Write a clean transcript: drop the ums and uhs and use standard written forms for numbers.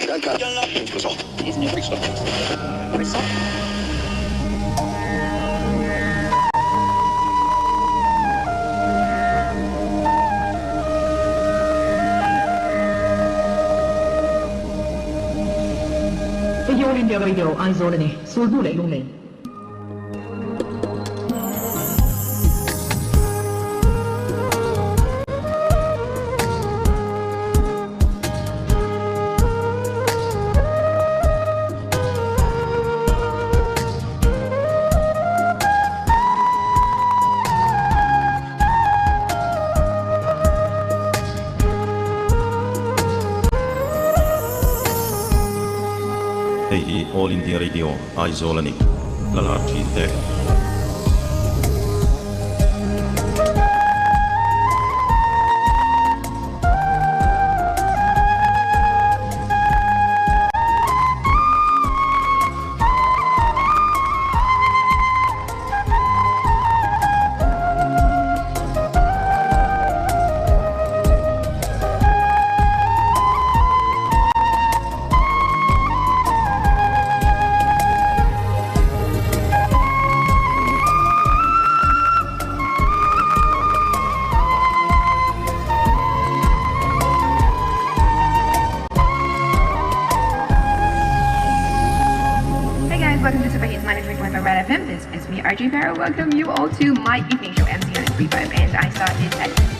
Isn't it Crystal? Crystal? All India Radio, Aizolani, Sulbule Lumi. All India Radio, Aizolani, Lalati Day. Welcome to Super Hits 93.5 Red FM. This is me, RJ Barrow. Welcome you all to my evening show, MC 93.5, and I started at